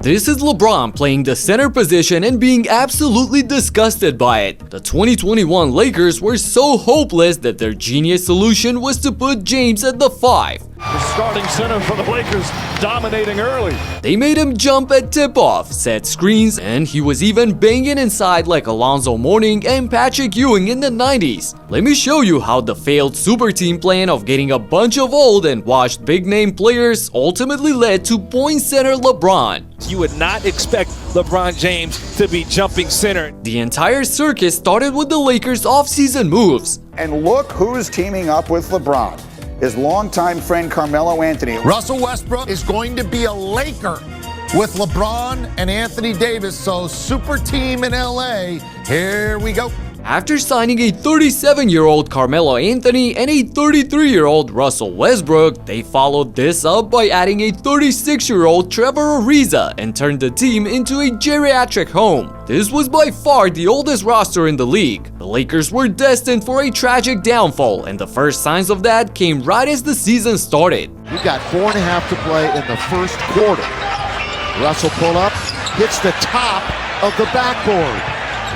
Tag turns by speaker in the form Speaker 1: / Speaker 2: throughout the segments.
Speaker 1: This is LeBron playing the center position and being absolutely disgusted by it. The 2021 Lakers were so hopeless that their genius solution was to put James at the 5.
Speaker 2: The starting center for the Lakers dominating early.
Speaker 1: They made him jump at tip-off, set screens, and he was even banging inside like Alonzo and Patrick Ewing in the 90s. Let me show you how the failed super team plan of getting a bunch of old and washed big-name players ultimately led to point center LeBron.
Speaker 3: You would not expect LeBron James to be jumping center.
Speaker 1: The entire circus started with the Lakers' offseason moves.
Speaker 4: And look who's teaming up with LeBron. His longtime friend Carmelo Anthony.
Speaker 5: Russell Westbrook is going to be a Laker with LeBron and Anthony Davis, so super team in LA, here we go.
Speaker 1: After signing a 37-year-old Carmelo Anthony and a 33-year-old Russell Westbrook, they followed this up by adding a 36-year-old Trevor Ariza and turned the team into a geriatric home. This was by far the oldest roster in the league. The Lakers were destined for a tragic downfall, and the first signs of that came right as the season started.
Speaker 6: You got 4.5 to play in the first quarter. Russell pull up, hits the top of the backboard.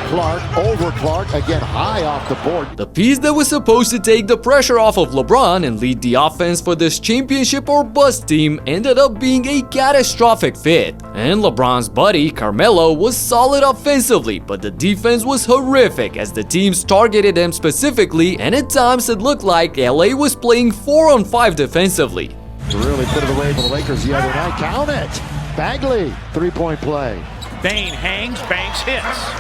Speaker 6: Clark, again high off the board.
Speaker 1: The piece that was supposed to take the pressure off of LeBron and lead the offense for this championship or bust team ended up being a catastrophic fit. And LeBron's buddy, Carmelo, was solid offensively, but the defense was horrific as the teams targeted him specifically, and at times it looked like LA was playing 4-on-5 defensively.
Speaker 6: Really put it away for the Lakers the other night. Count it! Bagley, three-point play.
Speaker 7: Bane hangs, Banks hits.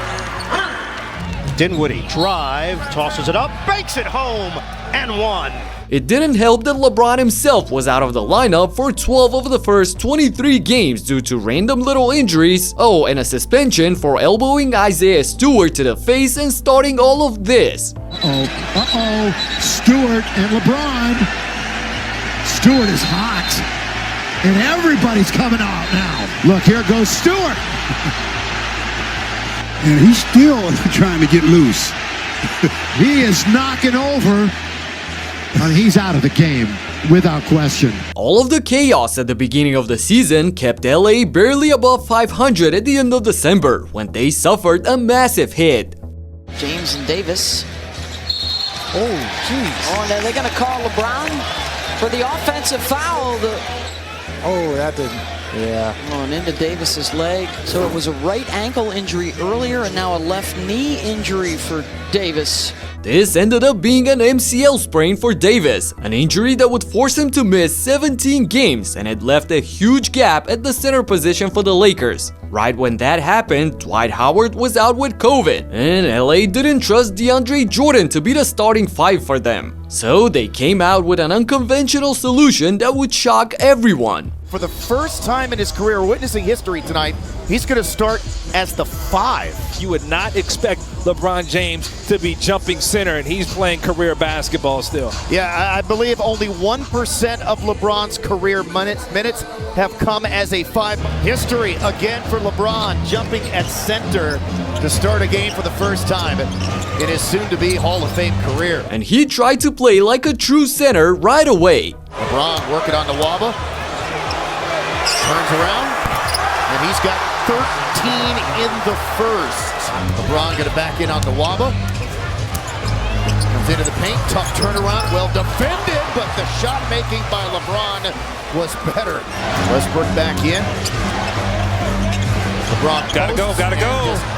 Speaker 7: Dinwiddie drive, tosses it up, banks it home, and one.
Speaker 1: It didn't help that LeBron himself was out of the lineup for 12 of the first 23 games due to random little injuries, and a suspension for elbowing Isaiah Stewart to the face and starting all of this.
Speaker 8: Stewart and LeBron. Stewart is hot. And everybody's coming out now. Look, here goes Stewart. And he's still trying to get loose. He is knocking over. And he's out of the game, without question.
Speaker 1: All of the chaos at the beginning of the season kept LA barely above 500 at the end of December, when they suffered a massive hit.
Speaker 9: James and Davis.
Speaker 6: Oh, jeez.
Speaker 9: Oh, and they're going to call LeBron for the offensive foul.
Speaker 6: Oh, that didn't.
Speaker 9: Yeah. Oh, and into Davis's leg. So it was a right ankle injury earlier and now a left knee injury for Davis.
Speaker 1: This ended up being an MCL sprain for Davis, an injury that would force him to miss 17 games, and it left a huge gap at the center position for the Lakers. Right when that happened, Dwight Howard was out with COVID, and LA didn't trust DeAndre Jordan to be the starting 5 for them. So they came out with an unconventional solution that would shock everyone.
Speaker 10: For the first time in his career, we're witnessing history tonight, he's going to start as the 5.
Speaker 3: You would not expect LeBron James to be jumping center, and he's playing career basketball still.
Speaker 10: Yeah, I believe only 1% of LeBron's career minutes have come as a 5. History again for LeBron, jumping at center to start a game for the first time in his soon-to-be Hall of Fame career.
Speaker 1: And he tried to play like a true center right away.
Speaker 10: LeBron working on the wobble. Turns around, and he's got 13 in the first. LeBron going to back in on the wobble. Comes into the paint, tough turnaround, well defended, but the shot making by LeBron was better. Westbrook back in. LeBron
Speaker 3: gotta go.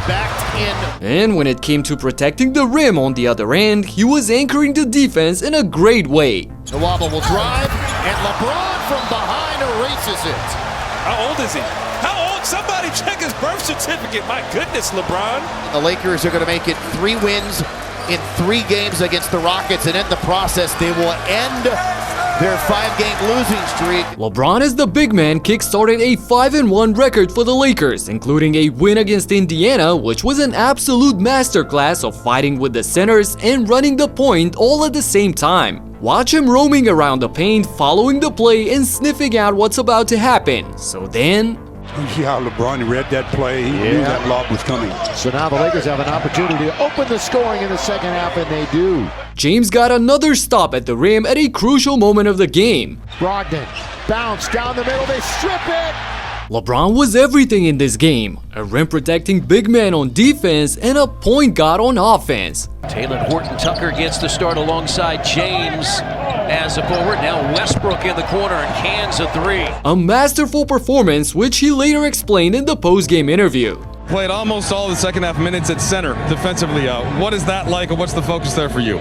Speaker 10: Backed in.
Speaker 1: And when it came to protecting the rim on the other end, he was anchoring the defense in a great way.
Speaker 10: The wobble will drive, and LeBron from behind erases it.
Speaker 3: How old is he? How old? Somebody check his birth certificate. My goodness, LeBron.
Speaker 10: The Lakers are going to make it 3 wins in 3 games against the Rockets, and in the process, they will end their 5-game losing streak.
Speaker 1: LeBron as the big man kick-started a 5-1 record for the Lakers, including a win against Indiana, which was an absolute masterclass of fighting with the centers and running the point all at the same time. Watch him roaming around the paint, following the play and sniffing out what's about to happen. So then...
Speaker 11: You see how LeBron read that play? He knew that lob was coming.
Speaker 6: So now the Lakers have an opportunity to open the scoring in the second half, and they do.
Speaker 1: James got another stop at the rim at a crucial moment of the game.
Speaker 6: Brogdon, bounce down the middle, they strip it!
Speaker 1: LeBron was everything in this game, a rim-protecting big man on defense and a point guard on offense.
Speaker 12: Taylor Horton-Tucker gets the start alongside James as a forward. Now Westbrook in the corner and cans a three.
Speaker 1: A masterful performance, which he later explained in the post-game interview.
Speaker 13: Played almost all the second half minutes at center defensively. What is that like, and what's the focus there for you?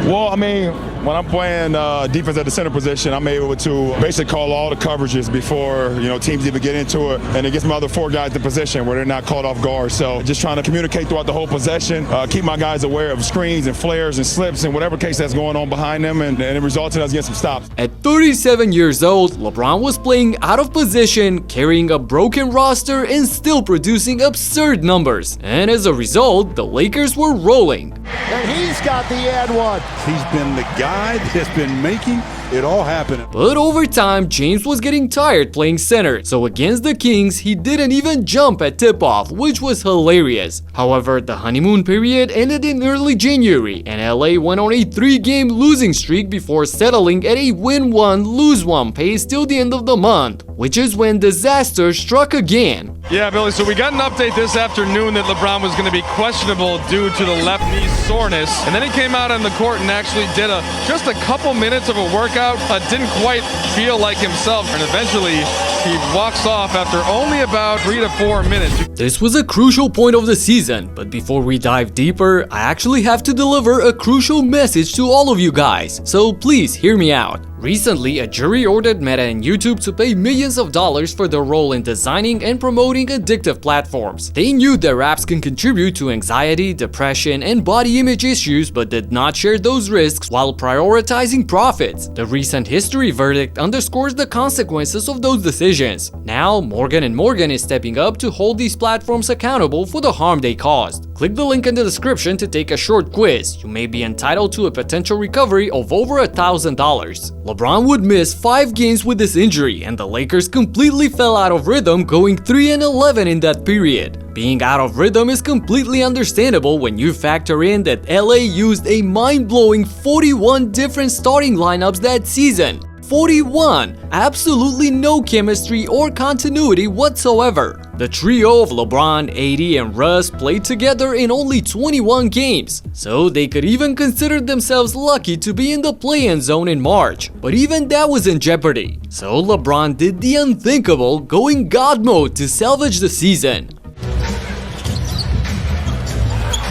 Speaker 11: Well, I mean, when I'm playing defense at the center position, I'm able to basically call all the coverages before, teams even get into it. And it gets my other four guys in position where they're not caught off guard. So just trying to communicate throughout the whole possession, keep my guys aware of screens and flares and slips and whatever case that's going on behind them. And it resulted in us getting some stops.
Speaker 1: At 37 years old, LeBron was playing out of position, carrying a broken roster, and still producing absurd numbers. And as a result, the Lakers were rolling.
Speaker 6: And he's got the and one.
Speaker 11: He's been the guy that's been making it all happen.
Speaker 1: But over time, James was getting tired playing center, so against the Kings, he didn't even jump at tip-off, which was hilarious. However, the honeymoon period ended in early January, and LA went on a 3-game losing streak before settling at a win-1, lose-1 pace till the end of the month, which is when disaster struck again.
Speaker 13: Yeah, Billy, so we got an update this afternoon that LeBron was going to be questionable due to the left knee soreness, and then he came out on the court and actually did just a couple minutes of a workout. Didn't quite feel like himself, and eventually he walks off after only about 3 to 4 minutes.
Speaker 1: This was a crucial point of the season, but before we dive deeper, I actually have to deliver a crucial message to all of you guys, so please hear me out. Recently, a jury ordered Meta and YouTube to pay millions of dollars for their role in designing and promoting addictive platforms. They knew their apps can contribute to anxiety, depression, and body image issues, but did not share those risks while prioritizing profits. The recent history verdict underscores the consequences of those decisions. Now, Morgan & Morgan is stepping up to hold these platforms accountable for the harm they caused. Click the link in the description to take a short quiz. You may be entitled to a potential recovery of over $1,000. LeBron would miss 5 games with this injury, and the Lakers completely fell out of rhythm, going 3-11 in that period. Being out of rhythm is completely understandable when you factor in that LA used a mind-blowing 41 different starting lineups that season. 41! Absolutely no chemistry or continuity whatsoever. The trio of LeBron, AD, and Russ played together in only 21 games, so they could even consider themselves lucky to be in the play-in zone in March. But even that was in jeopardy. So LeBron did the unthinkable, going God mode to salvage the season.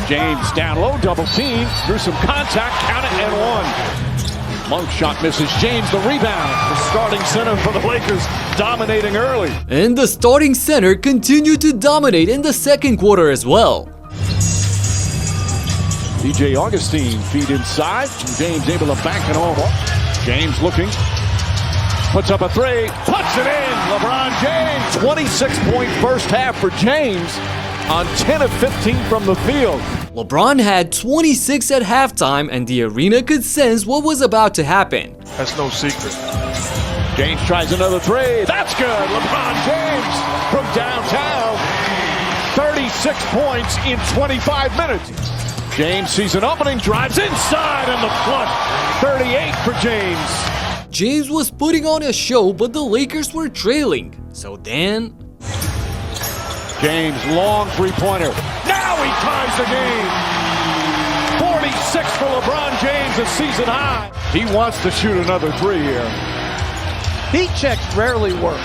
Speaker 2: James down low, double team, through some contact, count it and one. Monk shot misses. James the rebound. The starting center for the Lakers dominating early.
Speaker 1: And the starting center continued to dominate in the second quarter as well.
Speaker 2: DJ Augustine feed inside. James able to bank it over. James looking. Puts up a three. Puts it in. LeBron James. 26-point first half for James on 10 of 15 from the field.
Speaker 1: LeBron had 26 at halftime, and the arena could sense what was about to happen.
Speaker 2: That's no secret. James tries another three. That's good. LeBron James from downtown. 36 points in 25 minutes. James sees an opening, drives inside, and the flush. 38 for James.
Speaker 1: James was putting on a show, but the Lakers were trailing. So then...
Speaker 2: James, long three-pointer. Now he ties the game. 46 for LeBron James, a season high. He wants to shoot another three here.
Speaker 14: Heat checks rarely work.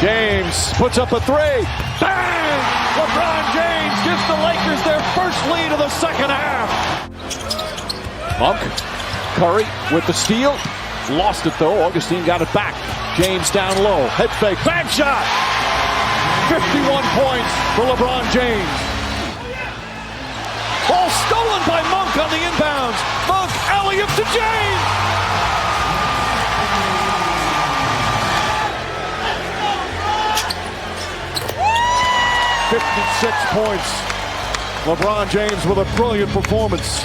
Speaker 2: James puts up a three. Bang! LeBron James gives the Lakers their first lead of the second half. Monk, Curry with the steal. Lost it though. Augustine got it back. James down low. Head fake. Bang shot! 51 points for LeBron James. Ball stolen by Monk on the inbounds. Monk, alley-oop to James. $56 points. LeBron James with a brilliant performance.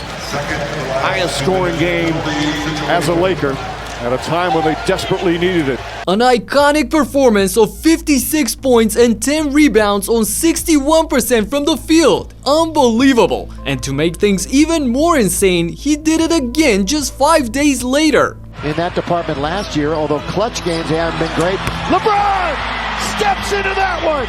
Speaker 2: Highest scoring game as a Laker at a time when they desperately needed it.
Speaker 1: An iconic performance of 56 points and 10 rebounds on 61% from the field. Unbelievable. And to make things even more insane, he did it again just 5 days later.
Speaker 6: In that department last year, although clutch games haven't been great.
Speaker 2: LeBron!
Speaker 14: steps into that one.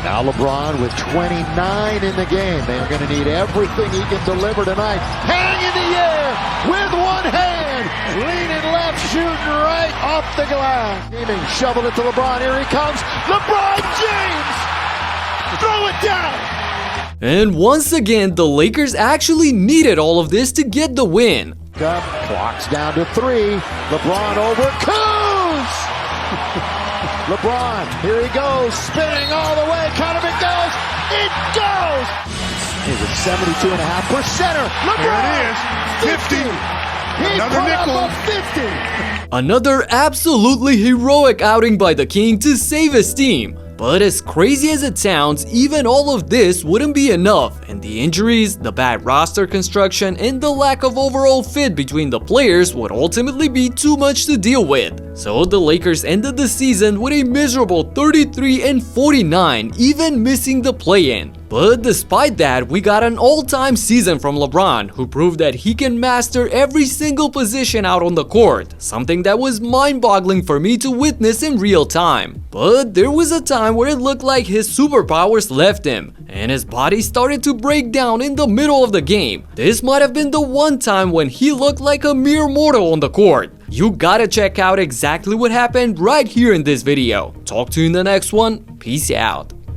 Speaker 6: Now LeBron with 29 in the game. They are going to need everything he can deliver tonight. Hang in the air with one hand. Leaning left, shooting right off the glass. Aiming, shovel it to LeBron. Here he comes. LeBron James! Throw it down!
Speaker 1: And once again, the Lakers actually needed all of this to get the win.
Speaker 6: Clock's down to 3. LeBron over Kuz! LeBron, here he goes, spinning all the way. Conner goes. It goes! He's at 72.5%. LeBron!
Speaker 5: There it is. 50.
Speaker 6: He
Speaker 5: Another
Speaker 6: put
Speaker 5: nickel.
Speaker 6: up a 50.
Speaker 1: Another absolutely heroic outing by the King to save his team. But as crazy as it sounds, even all of this wouldn't be enough, and the injuries, the bad roster construction, and the lack of overall fit between the players would ultimately be too much to deal with. So the Lakers ended the season with a miserable 33-49, even missing the play-in. But despite that, we got an all-time season from LeBron, who proved that he can master every single position out on the court, something that was mind-boggling for me to witness in real time. But there was a time where it looked like his superpowers left him, and his body started to break down in the middle of the game. This might have been the one time when he looked like a mere mortal on the court. You gotta check out exactly what happened right here in this video. Talk to you in the next one. Peace out.